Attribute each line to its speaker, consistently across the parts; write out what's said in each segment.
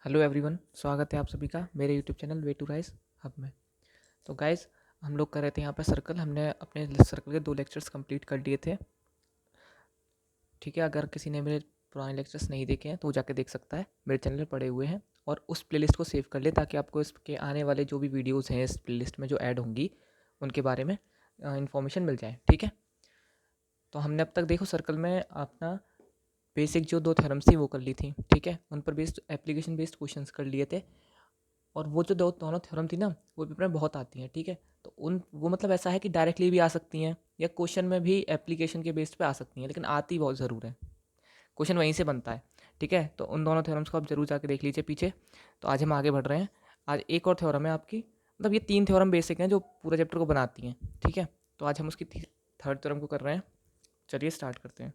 Speaker 1: Hello everyone, स्वागत है आप सभी का मेरे YouTube channel Way to Rise Hub में। तो गाइस, हम लोग कर रहे थे यहाँ पर सर्कल। हमने अपने सर्कल के 2 लेक्चर्स कंप्लीट कर लिए थे। ठीक है, अगर किसी ने मेरे पुराने लेक्चर्स नहीं देखे हैं तो वो जाके देख सकता है, मेरे चैनल पर पड़े हुए हैं। और उस प्लेलिस्ट को सेव कर ले ताकि आपको इसके आने वाले जो भी वीडियोज़ हैं इस प्लेलिस्ट में जो ऐड होंगी उनके बारे में इन्फॉर्मेशन मिल जाए। ठीक है, तो हमने अब तक देखो सर्कल में अपना बेसिक जो 2 थ्योरम्स थी वो कर ली थी। ठीक है, उन पर बेस्ड एप्लीकेशन बेस्ड क्वेश्चंस कर लिए थे। और वो जो दोनों थ्योरम थी ना, वो पेपर में बहुत आती हैं। ठीक है, तो उन वो मतलब ऐसा है कि डायरेक्टली भी आ सकती हैं या क्वेश्चन में भी एप्लीकेशन के बेस्ड पे आ सकती हैं, लेकिन आती बहुत ज़रूर है, क्वेश्चन वहीं से बनता है। ठीक है, तो उन दोनों थ्योरम्स को आप जरूर जाके देख लीजिए पीछे। तो आज हम आगे बढ़ रहे हैं। आज एक और थ्योरम है आपकी, मतलब ये 3 थ्योरम बेसिक हैं जो पूरे चैप्टर को बनाती हैं। ठीक है, तो आज हम उसकी थर्ड थ्योरम को कर रहे हैं। चलिए स्टार्ट करते हैं।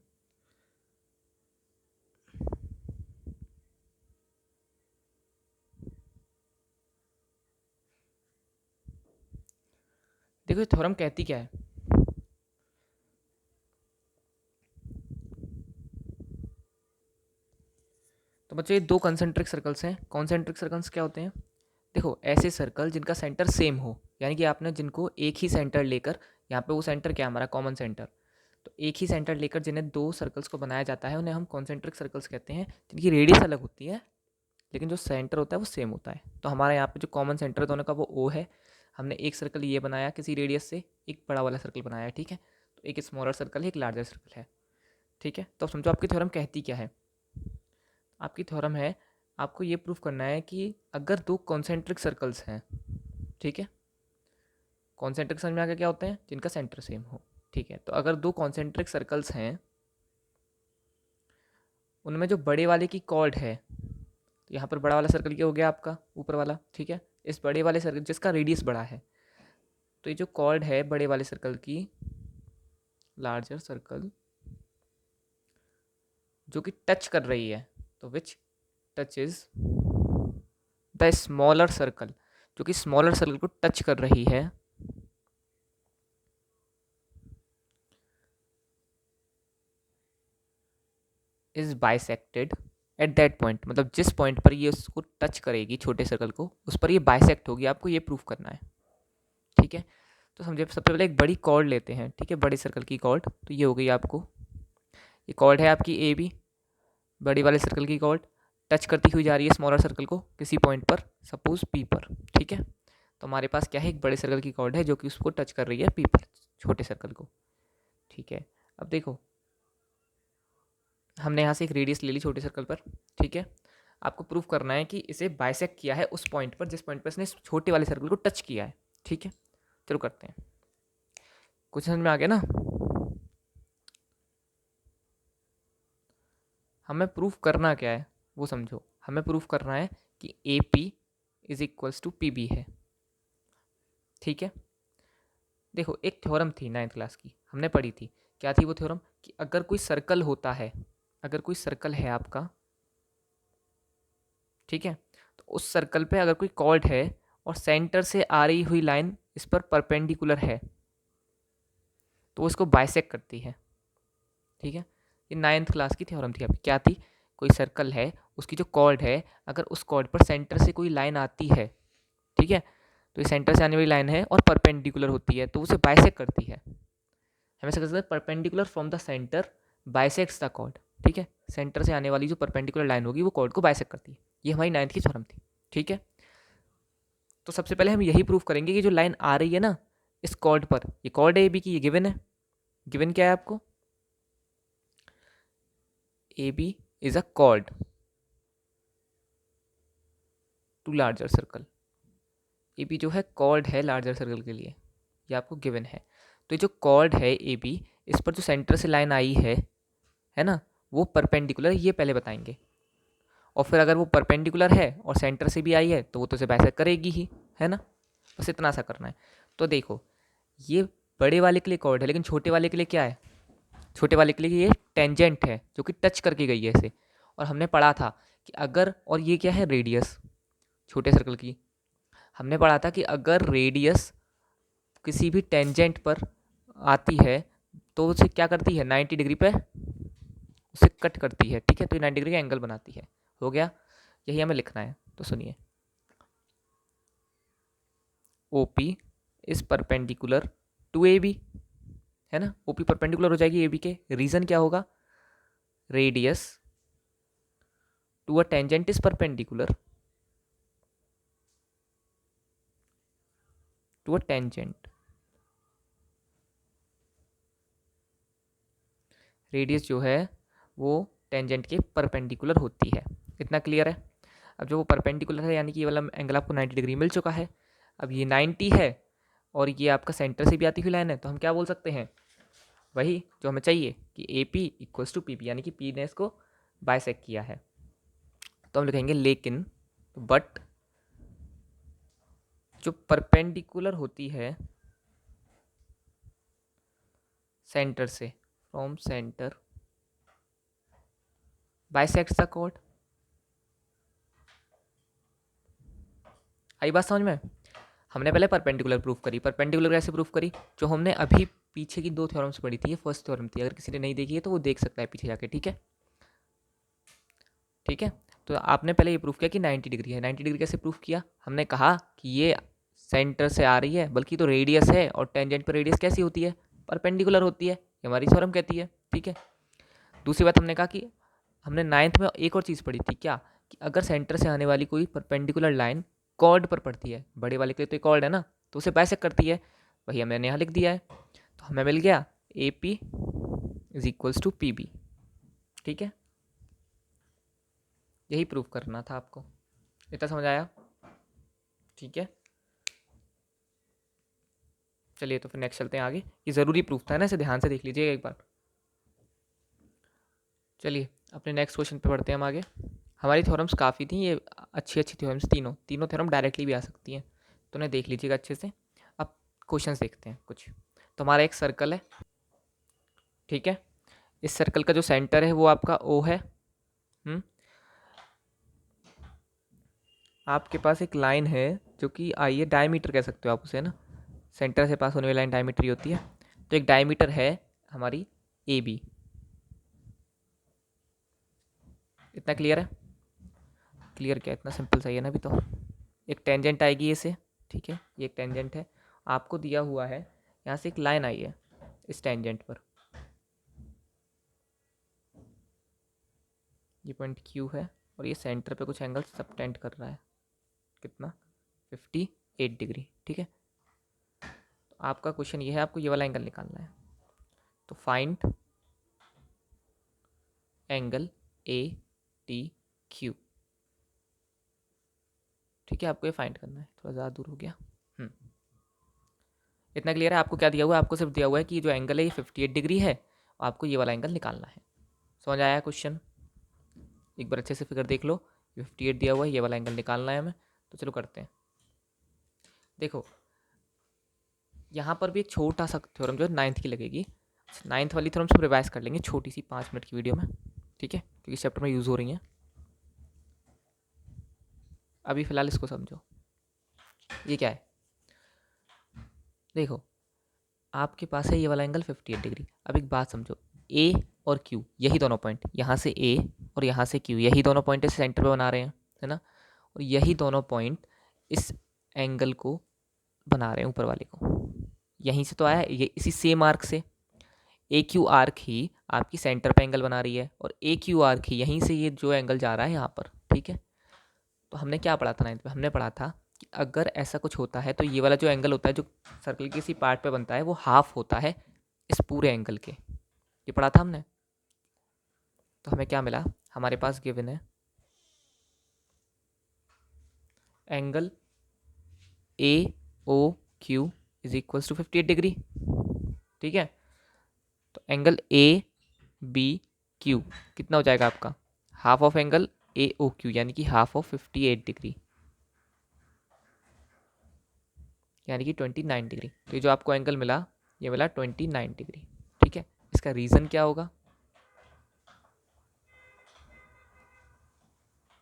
Speaker 1: देखो ये थ्योरम कहती क्या है। तो बच्चों, ये 2 कंसेंट्रिक सर्कल्स हैं। कॉन्सेंट्रिक सर्कल्स क्या होते हैं? देखो, ऐसे सर्कल जिनका सेंटर सेम हो, यानी कि आपने जिनको एक ही सेंटर लेकर, यहाँ पे वो सेंटर क्या हमारा कॉमन सेंटर, तो एक ही सेंटर लेकर जिन्हें 2 सर्कल्स को बनाया जाता है उन्हें हम कॉन्सेंट्रिक सर्कल्स कहते हैं, जिनकी रेडियस अलग होती है लेकिन जो सेंटर होता है वो सेम होता है। तो हमारे यहाँ पे जो कॉमन सेंटर दोनों का वो ओ है। हमने एक सर्कल ये बनाया किसी रेडियस से, एक बड़ा वाला सर्कल बनाया है। ठीक है, तो एक स्मॉलर सर्कल है, एक लार्जर सर्कल है। ठीक है, तो अब समझो आपकी थ्योरम कहती क्या है। आपकी थ्योरम है, आपको ये प्रूफ करना है कि अगर 2 कॉन्सेंट्रिक सर्कल्स हैं, ठीक है, कॉन्सेंट्रिक समझ में आ गया क्या होते हैं? जिनका सेंटर सेम हो। ठीक है, तो अगर 2 कॉन्सेंट्रिक सर्कल्स हैं, उनमें जो बड़े वाले की कॉर्ड है, तो यहाँ पर बड़ा वाला सर्कल क्या हो गया आपका ऊपर वाला। ठीक है, इस बड़े वाले सर्कल जिसका रेडियस बड़ा है, तो ये जो कॉर्ड है बड़े वाले सर्कल की, लार्जर सर्कल, जो कि टच कर रही है, तो विच touch is the smaller circle, जो कि स्मॉलर सर्कल को टच कर रही है, is bisected at that point. मतलब जिस पॉइंट पर ये उसको टच करेगी छोटे सर्कल को, उस पर ये बाइसेक्ट होगी। आपको ये प्रूफ करना है। ठीक है, तो समझे, सबसे पहले एक बड़ी कॉर्ड लेते हैं। ठीक है, बड़े सर्कल की कॉर्ड, तो ये हो गई आपको, ये कॉर्ड है आपकी ए बी, बड़ी वाले सर्कल की कॉर्ड टच करती हुई जा रही है स्मॉलर सर्कल को किसी पॉइंट पर, सपोज पी पर। ठीक है, तो हमारे पास क्या है, एक बड़े सर्कल की कॉर्ड है जो कि उसको टच कर रही है पी पर, छोटे सर्कल को। ठीक है, अब देखो, हमने यहाँ से एक रेडियस ले ली छोटे सर्कल पर। ठीक है, आपको प्रूफ करना है कि इसे बाइसेक्ट किया है उस पॉइंट पर जिस पॉइंट पर इसने छोटे वाले सर्कल को टच किया है। ठीक है, चलो करते हैं। कुछ समझ में आ गया ना? हमें प्रूफ करना क्या है वो समझो। हमें प्रूफ करना है कि A P is equals to P B है। ठीक है, देखो एक थ्योरम थी 9th क्लास की, हमने पढ़ी थी। क्या थी वो थ्योरम? कि अगर कोई सर्कल होता है, अगर कोई सर्कल है आपका, ठीक है, तो उस सर्कल पे अगर कोई कॉर्ड है और सेंटर से आ रही हुई लाइन इस पर परपेंडिकुलर है, तो इसको बाइसेक्ट करती है। ठीक है, ये 9th क्लास की थ्योरम थी आपकी। क्या थी? कोई सर्कल है, उसकी जो कॉर्ड है, अगर उस कॉर्ड पर सेंटर से कोई लाइन आती है, ठीक है, तो ये सेंटर से आने वाली लाइन है और परपेंडिकुलर होती है, तो उसे बाइसेक्ट करती है। हमें सकते हैं perpendicular from the centre bisects the chord. ठीक है, सेंटर से आने वाली जो परपेंडिकुलर लाइन होगी वो कॉर्ड को बाइसेक्ट करती है। ये हमारी 9th की थ्योरम थी। ठीक है, तो सबसे पहले हम यही प्रूफ करेंगे कि जो लाइन आ रही है ना इस कॉर्ड पर, ये कॉर्ड है ए बी की, ये गिवन है। गिवन क्या है आपको? A B is a chord to larger circle. A B जो है कॉर्ड है लार्जर सर्कल के लिए, ये आपको गिवन है। तो ये जो कॉर्ड है ए बी, इस पर जो सेंटर से लाइन आई है ना, वो परपेंडिकुलर, ये पहले बताएंगे। और फिर अगर वो परपेंडिकुलर है और सेंटर से भी आई है तो वो तो उसे बाइसेक्ट करेगी ही, है ना। बस इतना सा करना है। तो देखो, ये बड़े वाले के लिए कॉर्ड है, लेकिन छोटे वाले के लिए क्या है? छोटे वाले के लिए ये टेंजेंट है जो कि टच करके गई है इसे। और हमने पढ़ा था कि अगर, और ये क्या है, रेडियस छोटे सर्कल की, हमने पढ़ा था कि अगर रेडियस किसी भी टेंजेंट पर आती है तो उसे क्या करती है, 90 डिग्री पे उसे कट करती है। ठीक है, तो ये 90 डिग्री का एंगल बनाती है। हो गया, यही हमें लिखना है। तो सुनिए, OP is perpendicular to AB, है ना। OP परपेंडिकुलर हो जाएगी AB के। रीजन क्या होगा, radius to a tangent is perpendicular to a tangent. Radius जो है वो टेंजेंट के परपेंडिकुलर होती है। इतना क्लियर है। अब जो वो परपेंडिकुलर है यानी कि ये वाला एंगल आपको 90 डिग्री मिल चुका है। अब ये 90 है और ये आपका सेंटर से भी आती हुई लाइन है, तो हम क्या बोल सकते हैं, वही जो हमें चाहिए कि AP इक्वल्स टू PP, यानी कि P ने इसको बाइसेक्ट किया है। तो हम लिखेंगे लेकिन, बट जो परपेंडिकुलर होती है सेंटर से, from centre bisects the chord. आई बात समझ में। हमने पहले परपेंडिकुलर प्रूफ करी। परपेंडिकुलर कैसे प्रूफ करी, जो हमने अभी पीछे की 2 थ्योरम्स पढ़ी थी। ये फर्स्ट थ्योरम थी, अगर किसी ने नहीं देखी है तो वो देख सकता है पीछे जाके, ठीक है। ठीक है, तो आपने पहले ये प्रूफ किया कि 90 डिग्री है। 90 डिग्री कैसे प्रूफ किया, हमने कहा कि ये सेंटर से आ रही है, बल्कि तो रेडियस है, और टेंजेंट पर रेडियस कैसी होती है, परपेंडिकुलर होती है, ये हमारी थ्योरम कहती है। ठीक है, दूसरी बात हमने कहा कि हमने 9th में एक और चीज़ पढ़ी थी, क्या, कि अगर सेंटर से आने वाली कोई परपेंडिकुलर लाइन कॉर्ड पर पड़ती है, बड़े वाले के लिए तो कॉर्ड है ना, तो उसे बाइसेक्ट करती है, वही हमने यहाँ लिख दिया है। तो हमें मिल गया AP is equals to PB। ठीक है, यही प्रूफ करना था आपको। इतना समझ आया, ठीक है। चलिए तो फिर नेक्स्ट चलते हैं आगे। ये ज़रूरी प्रूफ था ना, इसे ध्यान से देख लीजिएगा एक बार। चलिए अपने नेक्स्ट क्वेश्चन पे बढ़ते हैं हम आगे। हमारी थ्योरम्स काफ़ी थी, ये अच्छी अच्छी थ्योरम्स, तीनों तीनों थ्योरम डायरेक्टली भी आ सकती हैं, तो उन्हें देख लीजिएगा अच्छे से। अब क्वेश्चंस देखते हैं कुछ। तो हमारा एक सर्कल है, ठीक है। इस सर्कल का जो सेंटर है वो आपका O है। आपके पास एक लाइन है जो कि आइए डायमीटर कह सकते हो आप उसे, ना, सेंटर से पास होने वाली लाइन डायमीटर ही होती है। तो एक डायमीटर है हमारी AB। इतना क्लियर है। क्लियर क्या, इतना सिंपल सही है ना अभी तो। एक टेंजेंट आएगी इसे, ठीक है, ये एक टेंजेंट है, आपको दिया हुआ है, यहाँ से एक लाइन आई है इस टेंजेंट पर, ये पॉइंट Q है, और ये सेंटर पे कुछ एंगल सबटेंड कर रहा है, कितना, 58 डिग्री। ठीक है, तो आपका क्वेश्चन ये है, आपको ये वाला एंगल निकालना है। तो फाइंड एंगल ATQ। ठीक है, आपको ये फाइंड करना है, थोड़ा ज़्यादा दूर हो गया। इतना क्लियर है। आपको क्या दिया हुआ है, आपको सिर्फ दिया हुआ है कि जो एंगल है ये 58 डिग्री है, और आपको ये वाला एंगल निकालना है। समझ आया क्वेश्चन, एक बार अच्छे से फिगर देख लो। 58 दिया हुआ है, ये वाला एंगल निकालना है हमें, तो चलो करते हैं। देखो यहाँ पर भी एक छोटा सा थ्योरम जो है 9th की लगेगी। 9th वाली थ्योरम सब रिवाइज कर लेंगे छोटी सी 5 मिनट की वीडियो में, ठीक है, क्योंकि चैप्टर में यूज़ हो रही हैं। अभी फ़िलहाल इसको समझो, ये क्या है। देखो आपके पास है ये वाला एंगल 58 डिग्री। अब एक बात समझो, A और Q यही दोनों पॉइंट, यहाँ से A और यहाँ से Q, यही दोनों पॉइंट इस सेंटर पे बना रहे हैं, है ना, और यही दोनों पॉइंट इस एंगल को बना रहे हैं, ऊपर वाले को। यहीं से तो आया है, ये इसी सेम आर्क से। AQ आर्क ही आपकी सेंटर पे एंगल बना रही है, और AQ आर्क ही यहीं से ये जो एंगल जा रहा है यहाँ पर, ठीक है। तो हमने क्या पढ़ा था 9th में, हमने पढ़ा था कि अगर ऐसा कुछ होता है तो ये वाला जो एंगल होता है जो सर्कल के किसी पार्ट पे बनता है वो हाफ होता है इस पूरे एंगल के, ये पढ़ा था हमने। तो हमें क्या मिला, हमारे पास गिवन है angle AOQ is equals to 58 degree. ठीक है, तो एंगल ABQ कितना हो जाएगा आपका, हाफ ऑफ एंगल AOQ, यानी कि हाफ ऑफ 58 डिग्री, यानी कि 29 डिग्री। तो ये जो आपको एंगल मिला, ये मिला 29 डिग्री। ठीक है, इसका रीज़न क्या होगा,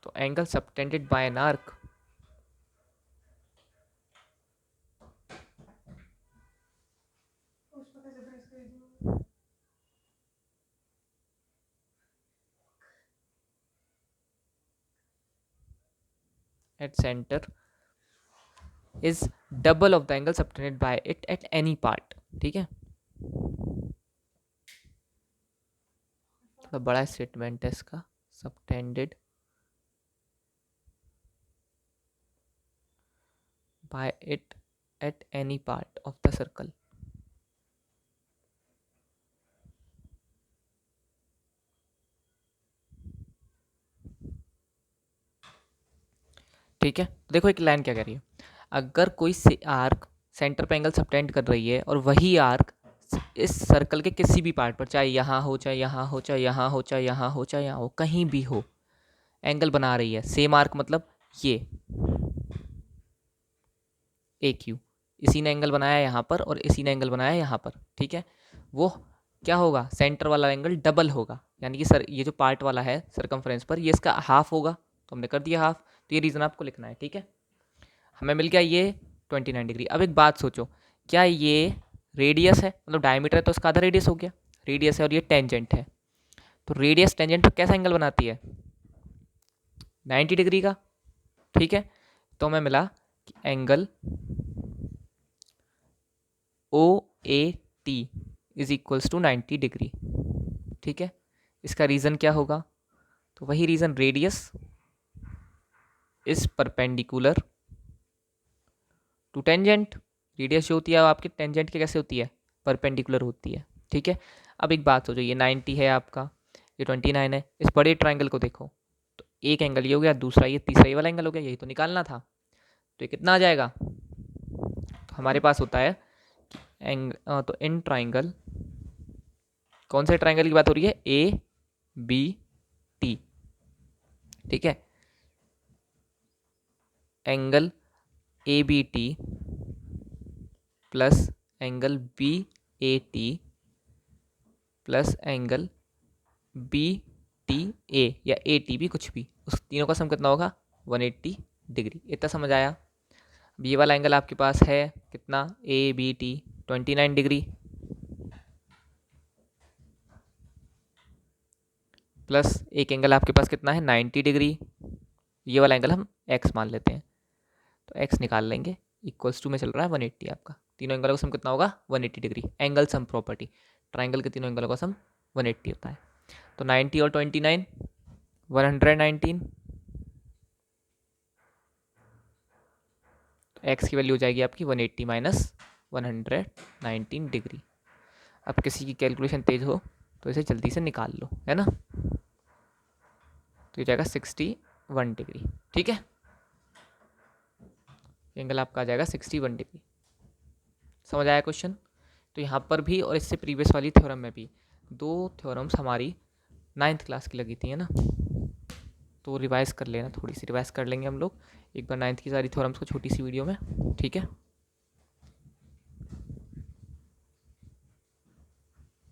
Speaker 1: तो angle subtended bye an arc, at centre is double of the angle subtended bye it at any part. ठीक है, थोड़ा बड़ा स्टेटमेंट है इसका, subtended bye it at any part of the circle. ठीक है, देखो एक लाइन क्या कह रही है, अगर कोई आर्क सेंटर पे एंगल सबटेंड कर रही है और वही आर्क इस सर्कल के किसी भी पार्ट पर, चाहे यहाँ हो, चाहे यहाँ हो, चाहे यहाँ हो, चाहे यहाँ हो, चाहे यहाँ हो, कहीं भी हो, एंगल बना रही है, सेम आर्क मतलब ये ए क्यू, इसी ने एंगल बनाया है यहाँ पर और इसी ने एंगल बनाया है यहाँ पर। ठीक है, वो क्या होगा, सेंटर वाला एंगल डबल होगा, यानी कि सर ये जो पार्ट वाला है सर्कमफ्रेंस पर, ये इसका हाफ होगा, तो हमने कर दिया हाफ। तो ये रीज़न आपको लिखना है। ठीक है, हमें मिल गया ये 29 डिग्री। अब एक बात सोचो, क्या ये रेडियस है, मतलब डायमीटर है तो इसका आधा रेडियस हो गया, रेडियस है, और ये टेंजेंट है, तो रेडियस टेंजेंट पर कैसा एंगल बनाती है, 90 डिग्री का। ठीक है, तो हमें मिला कि angle O A T is equals to 90 degree. ठीक है, इसका रीज़न क्या होगा, तो वही reason, radius is perpendicular to tangent. Radius जो होती है आपके टेंजेंट के कैसे होती है, परपेंडिकुलर होती है। ठीक है, अब एक बात सोचो, ये 90 है आपका, ये 29 है, इस बड़े ट्राइंगल को देखो, तो एक एंगल ये हो गया, दूसरा ये, तीसरा ये वाला एंगल हो गया, यही तो निकालना था। तो ये कितना आ जाएगा, तो हमारे पास होता है तो इन ट्राइंगल, कौन से ट्राइंगल की बात हो रही है, ए बी टी। ठीक है, angle A B T plus angle B A T plus angle B T A या ए टी बी, कुछ भी, उस तीनों का सम कितना होगा, 180 डिग्री। इतना समझ आया। अब ये वाला एंगल आपके पास है कितना, ए बी टी 29 डिग्री प्लस एक एंगल आपके पास कितना है 90 डिग्री, ये वाला एंगल हम x मान लेते हैं, तो x निकाल लेंगे, इक्वल्स टू में चल रहा है 180 आपका, तीनों एंगलों का सम कितना होगा 180 degree. Angle sum property, triangle के तीनों एंगलों का सम 180 होता है। तो 90 और 29 119, तो x की वैल्यू हो जाएगी आपकी 180 माइनस 119 डिग्री। अब किसी की कैलकुलेशन तेज हो तो इसे जल्दी से निकाल लो, है ना, तो ये जाएगा 61 डिग्री। ठीक है, एंगल आपका आ जाएगा 61 डिग्री। समझ आया क्वेश्चन। तो यहाँ पर भी और इससे प्रीवियस वाली थ्योरम में भी दो थ्योरम्स हमारी 9th क्लास की लगी थी, है ना, तो रिवाइज कर लेना, थोड़ी सी रिवाइज कर लेंगे हम लोग एक बार 9th की सारी थ्योरम्स को छोटी सी वीडियो में। ठीक है।